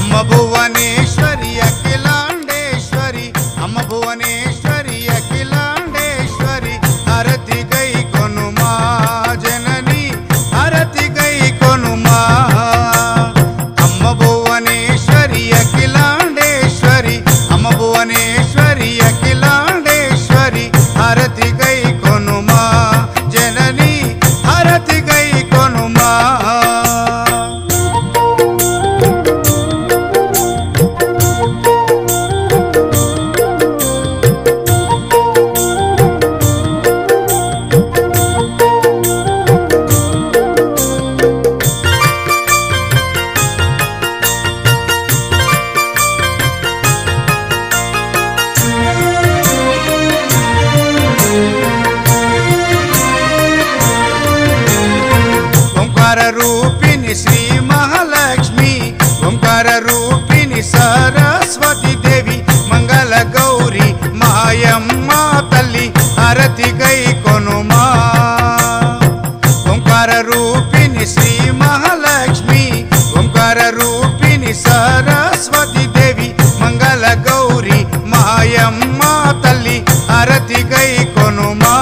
अम्म भुवनेश्वरी अखिलांडेश्वरी अम्म भुवनेश्वरी अखिलांडेश्वरी आरती गई कोनुमा जननी आरती गई कोनुमा अम्म भुवनेश्वरी अखिलांडेश्वरी अम्म भुवनेश्वरी अखिलांडेश्वरी आरती गई कोनुमा जननी आरती गई कोनुमा ओंकार रूपिणी श्री महालक्ष्मी ओंकार रूपिणी सरस्वती देवी मंगल गौरी मायम्मा तल्ली आरती गई कोनुमा ओंकार रूपिणी श्री महालक्ष्मी ओंकार रूपिणी सरस्वती देवी मंगल गौरी मायम्मा तल्ली आरती गई कोनुमा।